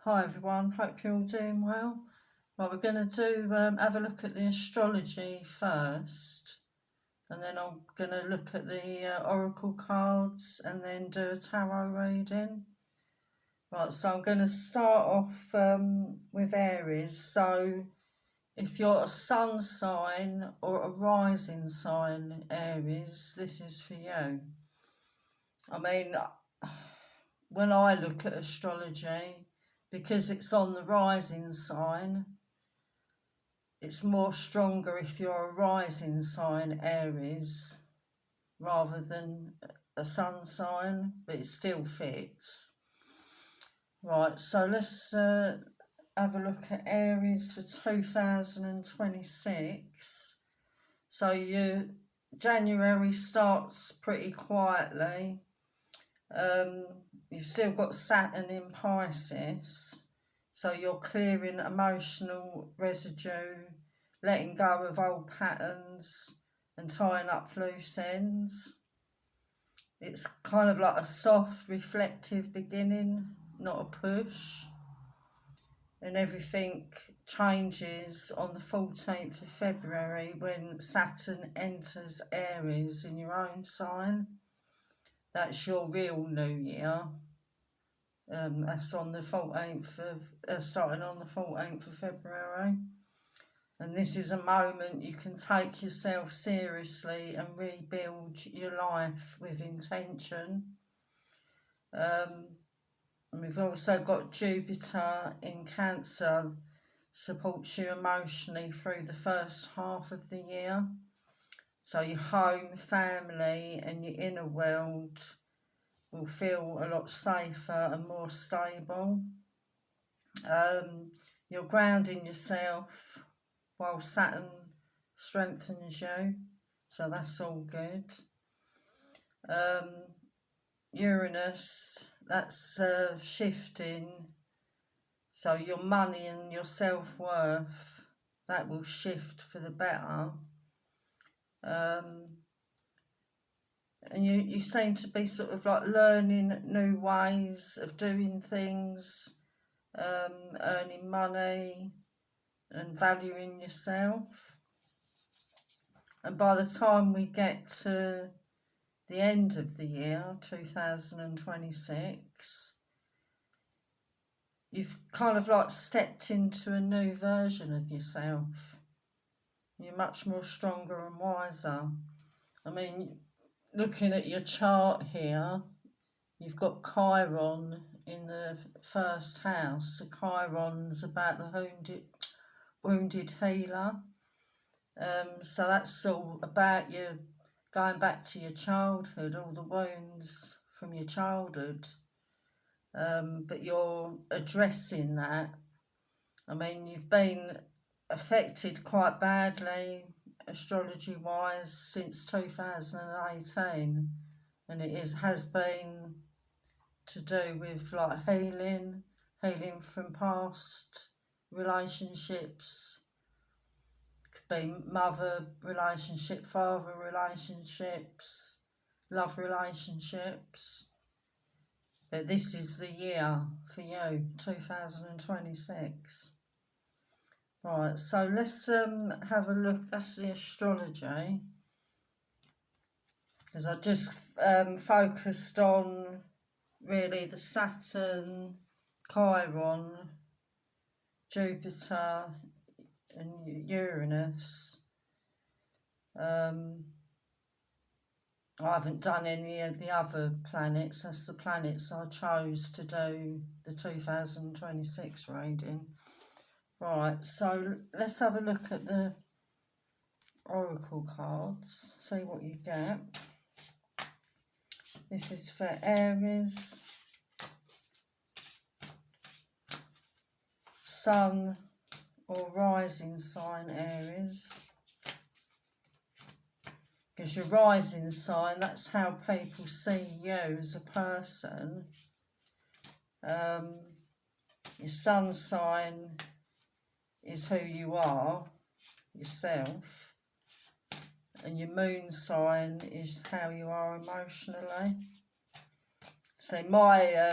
Hi everyone, hope you're all doing well. Right, we're going to have a look at the astrology first, and then I'm going to look at the oracle cards and then do a tarot reading. Right, so I'm going to start off with Aries. So if you're a sun sign or a rising sign, Aries, this is for you. I mean, when I look at astrology, because it's on the rising sign, it's more stronger if you're a rising sign, Aries, rather than a sun sign, but it still fits. Right, so let's have a look at Aries for 2026. So your January starts pretty quietly. You've still got Saturn in Pisces, so you're clearing emotional residue, letting go of old patterns and tying up loose ends. It's kind of like a soft, reflective beginning, not a push. And everything changes on the 14th of February when Saturn enters Aries in your own sign. That's your real new year. That's on the 14th of, starting on the 14th of February. And this is a moment you can take yourself seriously and rebuild your life with intention. And we've also got Jupiter in Cancer, supports you emotionally through the first half of the year. So your home, family and your inner world will feel a lot safer and more stable. You're grounding yourself while Saturn strengthens you, so that's all good. Uranus, that's shifting, so your money and your self-worth, that will shift for the better. And you seem to be sort of like learning new ways of doing things, earning money and valuing yourself. And by the time we get to the end of the year, 2026, you've kind of like stepped into a new version of yourself. You're much more stronger and wiser. I mean, looking at your chart here, you've got Chiron in the first house. So Chiron's about the wounded healer. So that's all about you going back to your childhood, all the wounds from your childhood. But you're addressing that. I mean, you've been affected quite badly, astrology-wise, since 2018, and it has been to do with like healing from past relationships. Could be mother relationship, father relationships, love relationships. But this is the year for you, 2026. Right, so let's have a look. That's the astrology, because I just focused on really the Saturn, Chiron, Jupiter and Uranus. I haven't done any of the other planets. That's the planets I chose to do the 2026 reading. Right, so let's have a look at the oracle cards, see what you get. This is for Aries, Sun or rising sign Aries. Because your rising sign, that's how people see you as a person. Your sun sign is who you are, yourself. And your moon sign is how you are emotionally. So my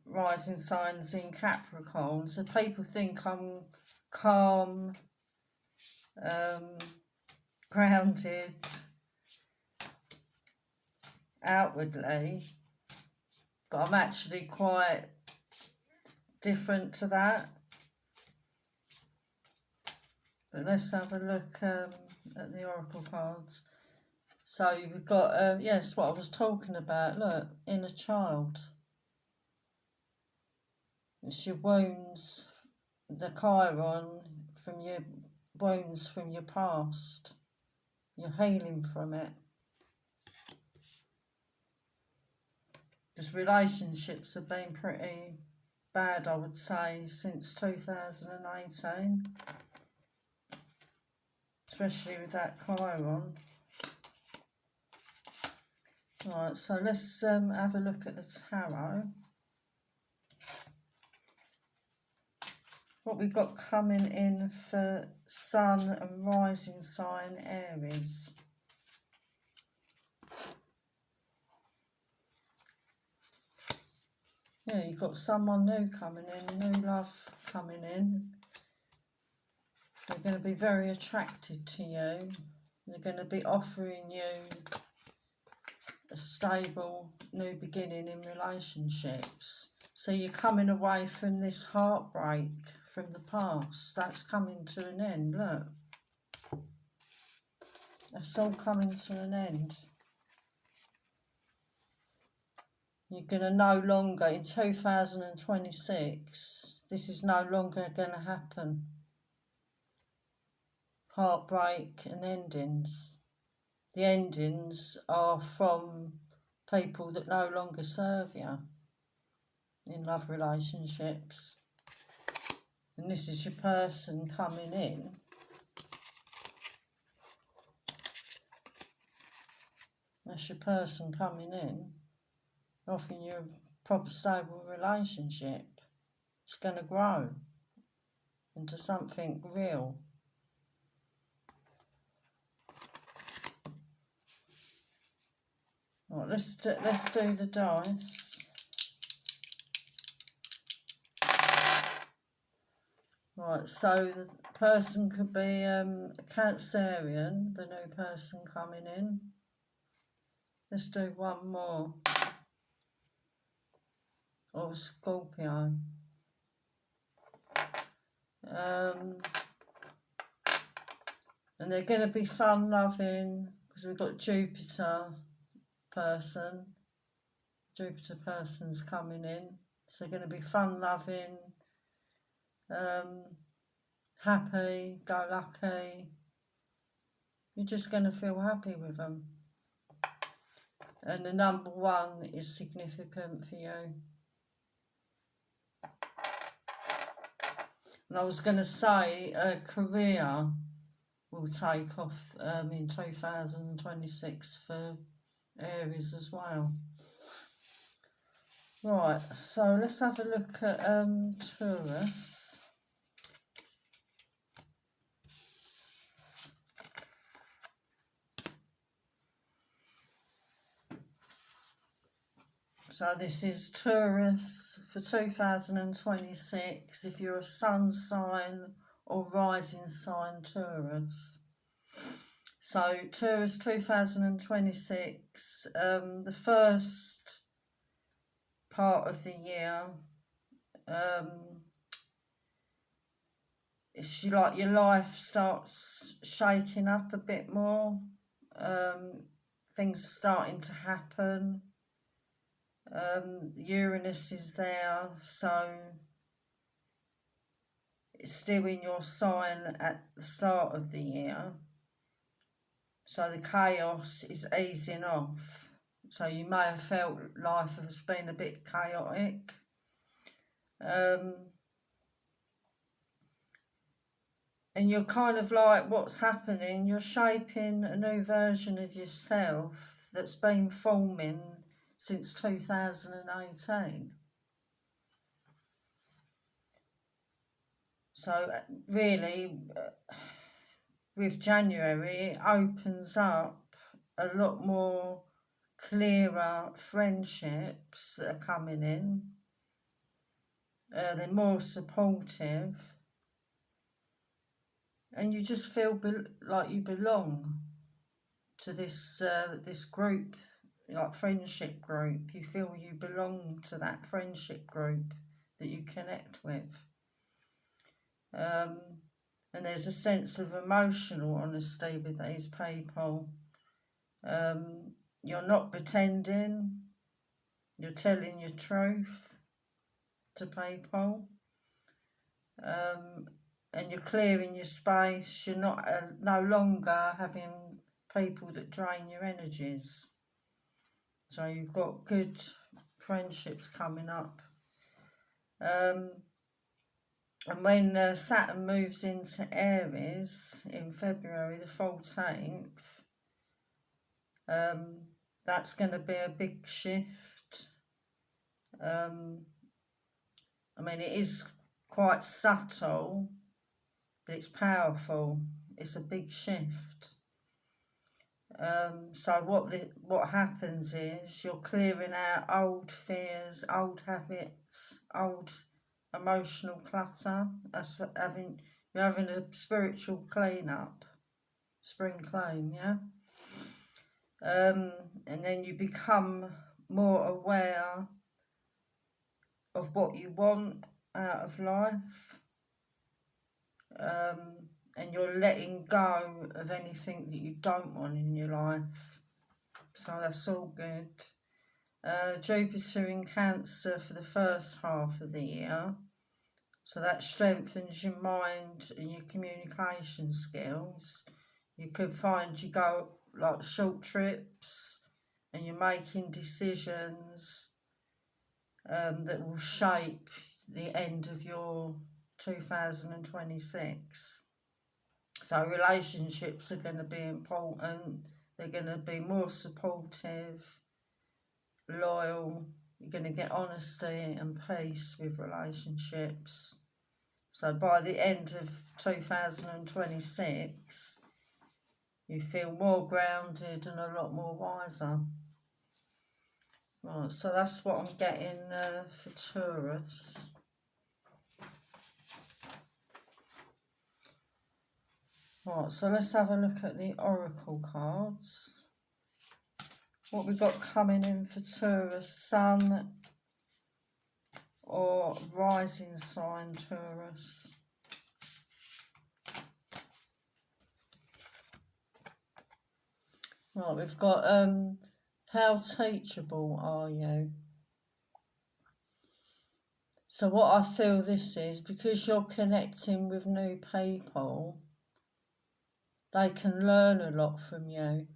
rising signs in Capricorn, so people think I'm calm, grounded outwardly, but I'm actually quite different to that. But let's have a look at the oracle cards. So we've got, yes, what I was talking about, look, inner child. It's your wounds, the Chiron from your wounds from your past. You're healing from it. Because relationships have been pretty bad, I would say, since 2018. Especially with that Chiron. Right, so let's have a look at the tarot. What we've got coming in for Sun and Rising sign Aries. Yeah, you've got someone new coming in, new love coming in. They're going to be very attracted to you. They're going to be offering you a stable new beginning in relationships. So you're coming away from this heartbreak from the past. That's coming to an end, look. That's all coming to an end. You're going to no longer, in 2026, this is no longer going to happen. Heartbreak and endings. The endings are from people that no longer serve you in love relationships. And this is your person coming in. That's your person coming in, offering you a proper stable relationship. It's going to grow into something real. Right, let's do the dice. Right, so the person could be a Cancerian, the new person coming in. Let's do one more. Or a Scorpio. And they're going to be fun-loving, because we've got Jupiter person. Jupiter person's coming in. So they're going to be fun-loving, happy, go lucky. You're just going to feel happy with them. And the number 1 is significant for you. And I was going to say a career will take off in 2026 for Aries as well. Right, so let's have a look at Taurus. So this is Taurus for 2026, if you're a sun sign or rising sign Taurus. So Taurus 2026, the first part of the year, it's like your life starts shaking up a bit more. Things are starting to happen. Uranus is there, so it's still in your sign at the start of the year. So the chaos is easing off. So you may have felt life has been a bit chaotic. And you're kind of like, what's happening? You're shaping a new version of yourself that's been forming since 2018. So really, with January, it opens up a lot more clearer friendships that are coming in. they're more supportive, and you just feel like you belong to this this group, like friendship group. You feel you belong to that friendship group that you connect with. And there's a sense of emotional honesty with these people. You're not pretending, you're telling your truth to people, and you're clearing your space. You're not no longer having people that drain your energies. So you've got good friendships coming up. And when Saturn moves into Aries in February the 14th, that's going to be a big shift. I mean, it is quite subtle, but it's powerful. It's a big shift. So what happens is you're clearing out old fears, old habits, old emotional clutter. That's you're having a spiritual clean up, spring clean, yeah. And then you become more aware of what you want out of life, and you're letting go of anything that you don't want in your life. So that's all good. Jupiter in Cancer for the first half of the year, so that strengthens your mind and your communication skills. You could find you go like short trips, and you're making decisions that will shape the end of your 2026. So relationships are going to be important. They're going to be more supportive, loyal. You're going to get honesty and peace with relationships. So by the end of 2026, you feel more grounded and a lot more wiser. Right, so that's what I'm getting for Taurus. Right, so let's have a look at the oracle cards. What we got coming in for Taurus, Sun or rising sign Taurus. Right, we've got how teachable are you? So what I feel this is, because you're connecting with new people, they can learn a lot from you,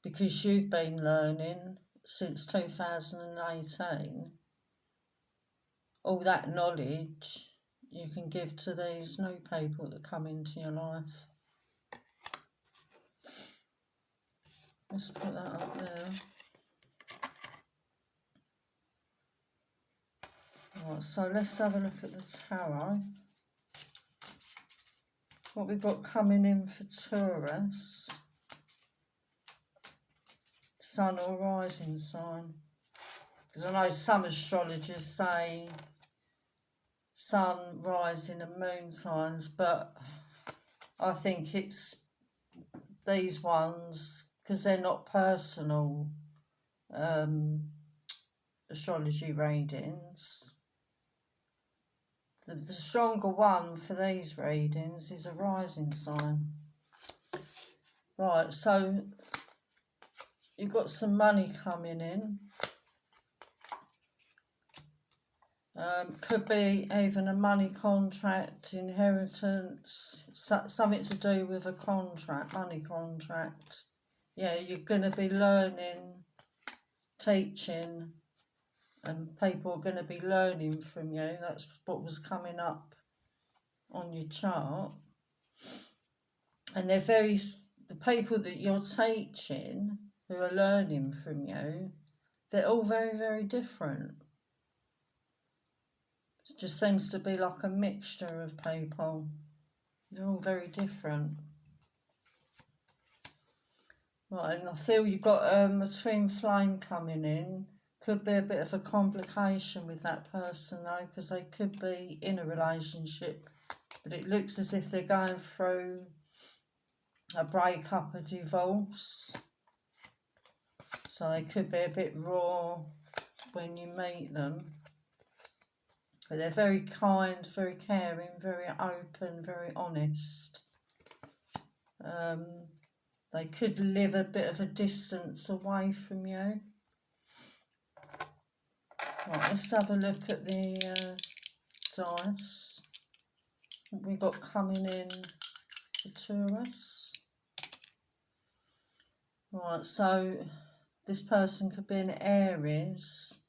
because you've been learning since 2018. All that knowledge you can give to these new people that come into your life. Let's put that up there. Right, so let's have a look at the tarot. What we've got coming in for Taurus, sun or rising sign. Because I know some astrologers say sun, rising and moon signs, but I think it's these ones, because they're not personal astrology readings. The stronger one for these readings is a rising sign. Right, so you've got some money coming in. Could be even a money contract, inheritance, something to do with a contract, money contract. Yeah, you're going to be learning, teaching, and people are going to be learning from you. That's what was coming up on your chart. And the people that you're teaching, who are learning from you, they're all very, very different. It just seems to be like a mixture of people. They're all very different. Right, and I feel you've got a twin flame coming in. could be a bit of a complication with that person though, because they could be in a relationship, but it looks as if they're going through a breakup, a divorce. So they could be a bit raw when you meet them. But they're very kind, very caring, very open, very honest. They could live a bit of a distance away from you. Right, let's have a look at the dice. What we got coming in for Taurus. Right, so this person could be an Aries.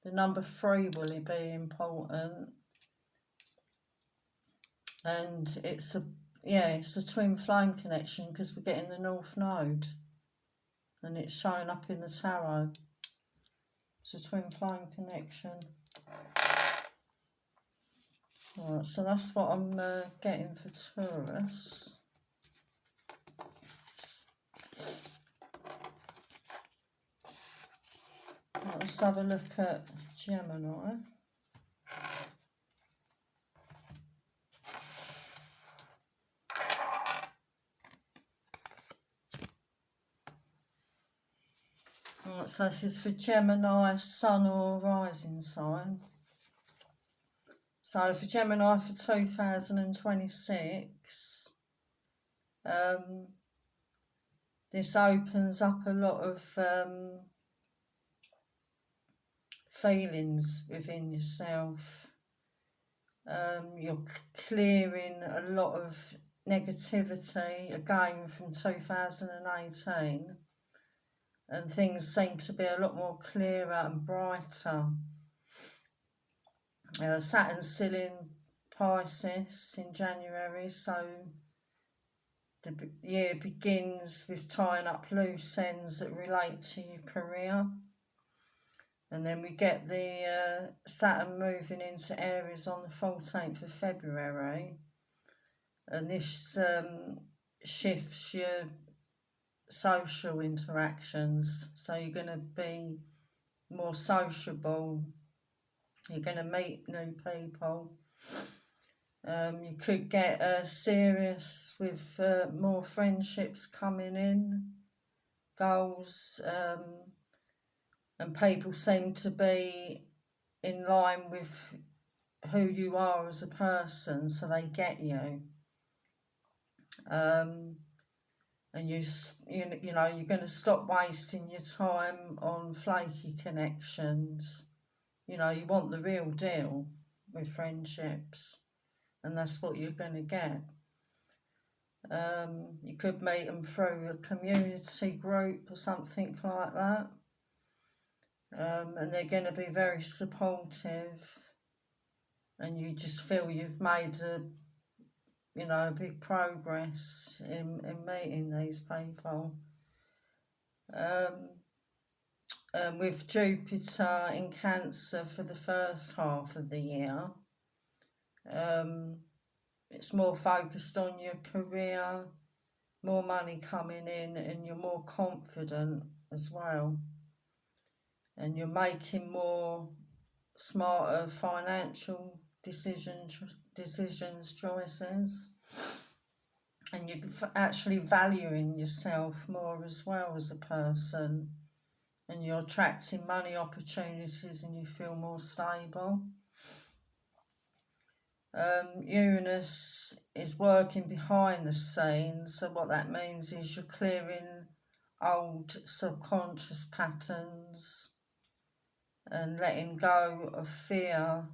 The number 3 will be important. And it's a twin flame connection because we're getting the North Node. And it's showing up in the tarot. It's a twin flame connection. Right, so that's what I'm getting for Taurus. Right, let's have a look at Gemini. Right, so this is for Gemini, Sun or Rising sign. So for Gemini for 2026, this opens up a lot of feelings within yourself. You're clearing a lot of negativity again from 2018, and things seem to be a lot more clearer and brighter. Saturn's still in Pisces in January, so the year begins with tying up loose ends that relate to your career. And then we get the Saturn moving into Aries on the 14th of February. And this shifts your social interactions. So you're going to be more sociable. You're going to meet new people. You could get serious with more friendships coming in. Goals. And people seem to be in line with who you are as a person, so they get you. And you know, you're going to stop wasting your time on flaky connections. You know, you want the real deal with friendships, and that's what you're going to get. You could meet them through a community group or something like that. And they're going to be very supportive, and you just feel you've made a big progress in meeting these people. With Jupiter in Cancer for the first half of the year, it's more focused on your career, more money coming in, and you're more confident as well. And you're making more smarter financial decisions, choices. And you're actually valuing yourself more as well as a person. And you're attracting money opportunities and you feel more stable. Uranus is working behind the scenes. So what that means is you're clearing old subconscious patterns and letting go of fear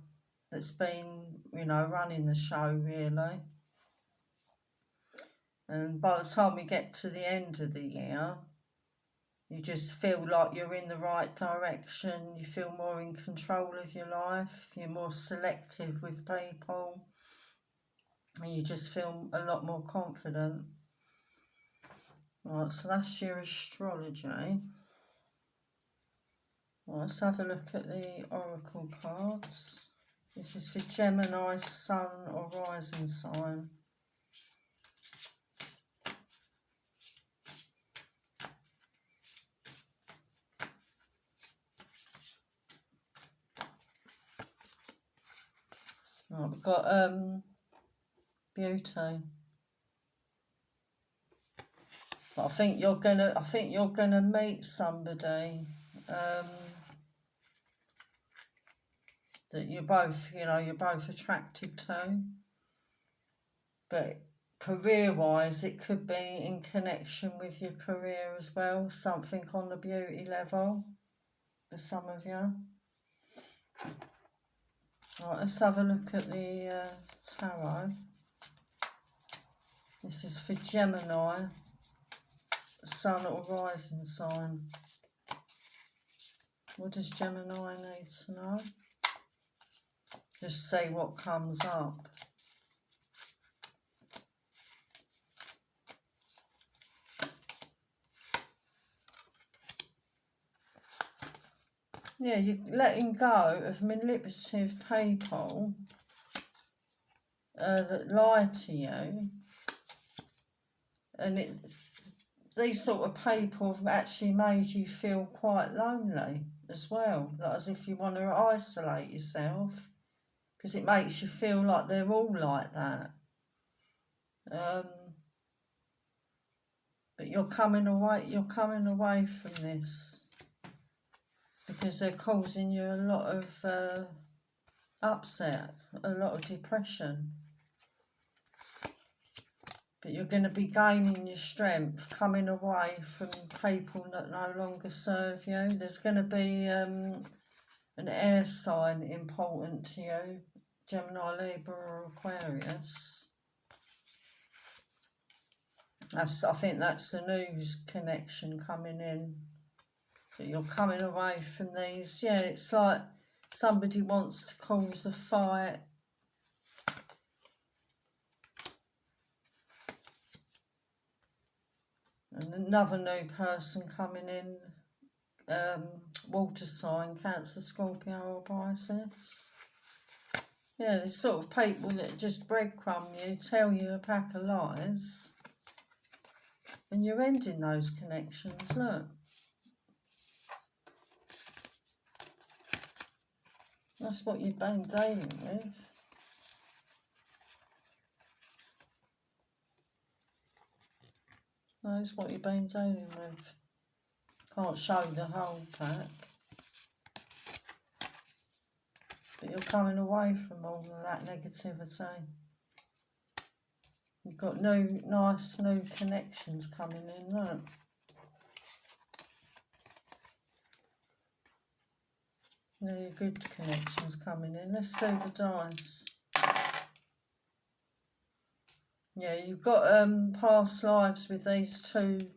that's been, running the show, really. And by the time we get to the end of the year, you just feel like you're in the right direction. You feel more in control of your life. You're more selective with people. And you just feel a lot more confident. Right, so that's your astrology. Well, let's have a look at the oracle cards. This is for Gemini, Sun or Rising sign. Right, we've got beauty. But I think you're gonna meet somebody that you're both attracted to. But career-wise, it could be in connection with your career as well. Something on the beauty level for some of you. Right, let's have a look at the tarot. This is for Gemini, sun or rising sign. What does Gemini need to know? Just see what comes up. Yeah, you're letting go of manipulative people that lie to you, and these sort of people have actually made you feel quite lonely as well, like as if you want to isolate yourself, because it makes you feel like they're all like that. But you're coming away from this, because they're causing you a lot of upset, a lot of depression. But you're going to be gaining your strength, coming away from people that no longer serve you. There's going to be an air sign important to you, Gemini, Libra or Aquarius. I think that's the news connection coming in. But you're coming away from these. Yeah, it's like somebody wants to cause a fight. And another new person coming in, water sign, Cancer, Scorpio or Pisces. Yeah, there's sort of people that just breadcrumb you, tell you a pack of lies, and you're ending those connections, look. That's what you've been dealing with. That's what you've been dealing with. Can't show the whole pack. But you're coming away from all of that negativity. You've got nice new connections coming in, look. Really good connections coming in. Let's do the dice. Yeah, you've got past lives with these two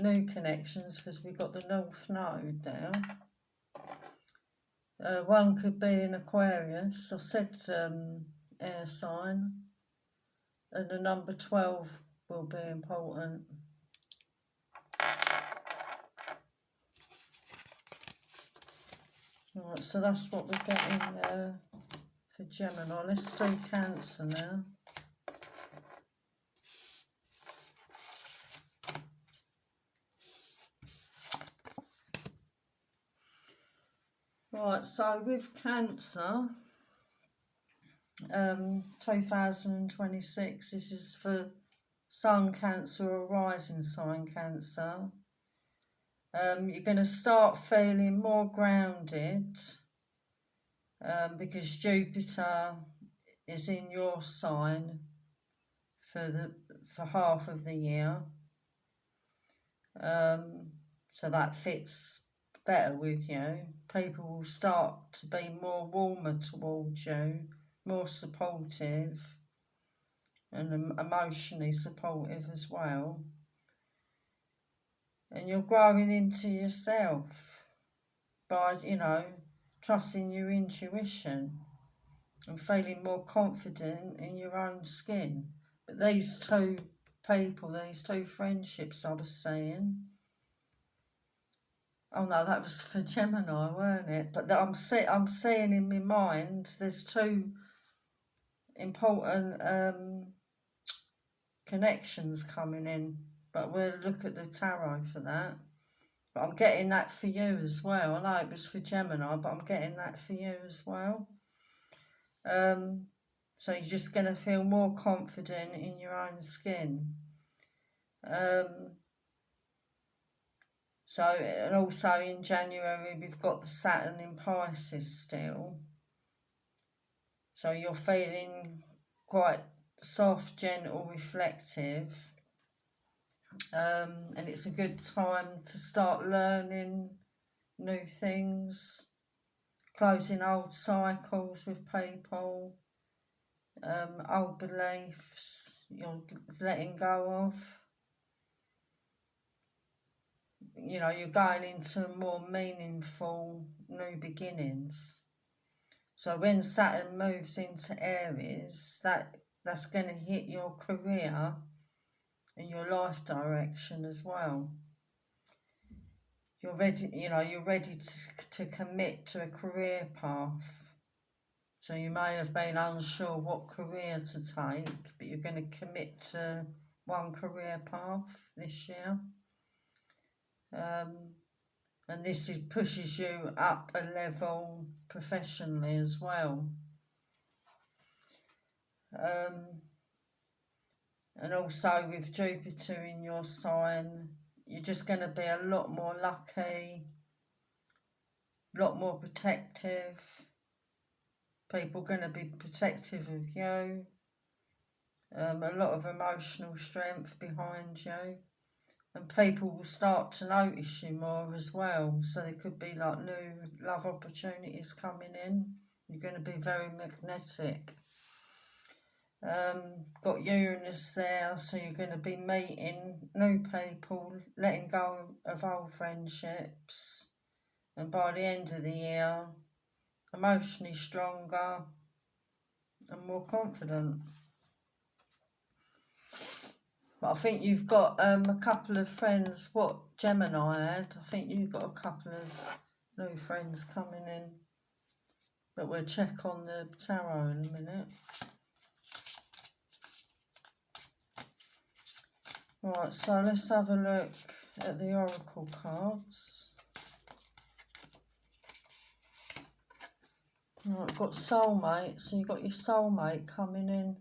new connections, because we've got the North Node down. One could be in Aquarius. I said air sign. And the number 12 will be important. Right, so that's what we're getting for Gemini. Let's do Cancer now. Right, so with Cancer, 2026, this is for Sun Cancer or rising sign Cancer. You're going to start feeling more grounded because Jupiter is in your sign for half of the year. So that fits better with you. People will start to be more warmer towards you, more supportive, and emotionally supportive as well. And you're growing into yourself by, trusting your intuition and feeling more confident in your own skin. But these two people, these two friendships I was saying, oh no, that was for Gemini, weren't it? But I'm seeing in my mind, there's two important connections coming in. But we'll look at the tarot for that. But I'm getting that for you as well. I know it was for Gemini, but I'm getting that for you as well. So you're just going to feel more confident in your own skin. So, and also in January we've got the Saturn in Pisces still. So you're feeling quite soft, gentle, reflective. And it's a good time to start learning new things, closing old cycles with people, old beliefs you're letting go of. You know, you're going into more meaningful new beginnings. So when Saturn moves into Aries, that's going to hit your career and your life direction as well. You're ready, you know, you're ready to commit to a career path. So you may have been unsure what career to take, but you're going to commit to one career path this year. And this pushes you up a level professionally as well. And also with Jupiter in your sign, you're just going to be a lot more lucky, a lot more protective. People are going to be protective of you. A lot of emotional strength behind you. And people will start to notice you more as well. So there could be like new love opportunities coming in. You're going to be very magnetic. Got Uranus there, so you're going to be meeting new people, letting go of old friendships. And by the end of the year, emotionally stronger and more confident. But I think you've got a couple of friends, what Gemini had, I think you've got a couple of new friends coming in. But we'll check on the tarot in a minute. Right, so let's have a look at the oracle cards. Right, I've got soulmate, so you've got your soulmate coming in.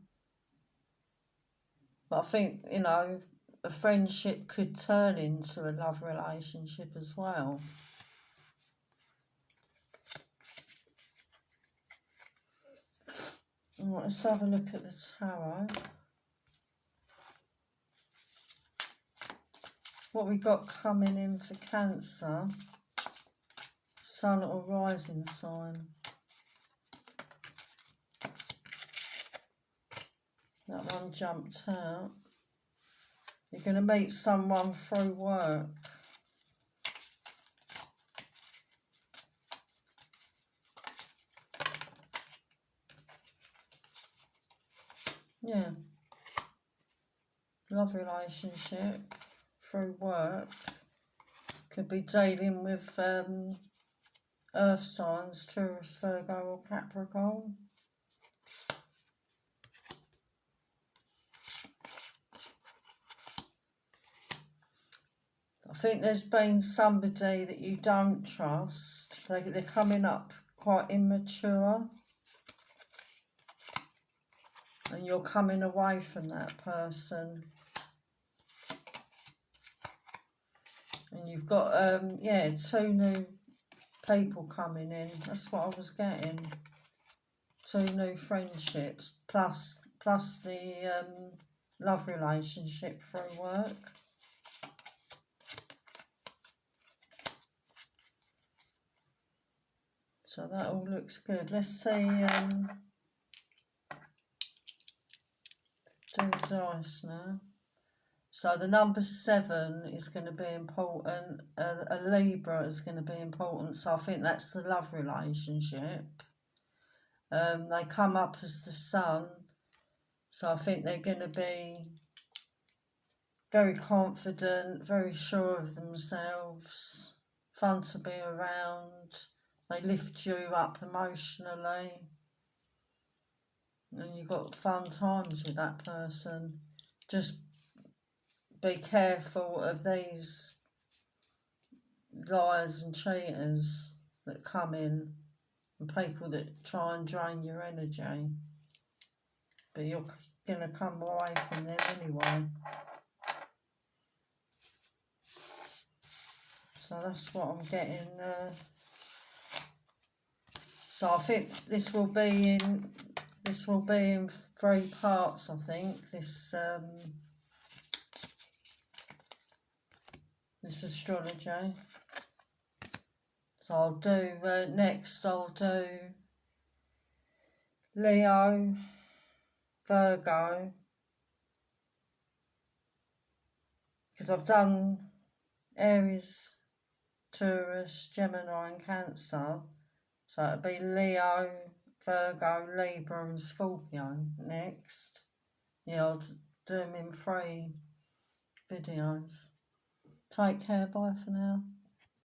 But I think, you know, a friendship could turn into a love relationship as well. Right, let's have a look at the tarot. What we got coming in for Cancer, Sun or rising sign. That one jumped out. You're going to meet someone through work. Yeah. Love relationship through work. Could be dealing with earth signs, Taurus, Virgo or Capricorn. I think there's been somebody that you don't trust. They're coming up quite immature. And you're coming away from that person. And you've got, yeah, 2 new people coming in. That's what I was getting. 2 new friendships, plus the love relationship through work. So that all looks good. Let's see, do the dice now. So the number 7 is going to be important. A Libra is going to be important. So I think that's the love relationship. They come up as the Sun. So I think they're going to be very confident, very sure of themselves, fun to be around. They lift you up emotionally. And you've got fun times with that person. Just be careful of these liars and cheaters that come in and people that try and drain your energy. but you're going to come away from them anyway. So that's what I'm getting. So I think this will be in 3 parts. I think this astrology. So I'll do next. I'll do Leo, Virgo, because I've done Aries, Taurus, Gemini and Cancer. So it'll be Leo, Virgo, Libra and Scorpio next. Yeah, I'll do them in 3 videos. Take care, bye for now.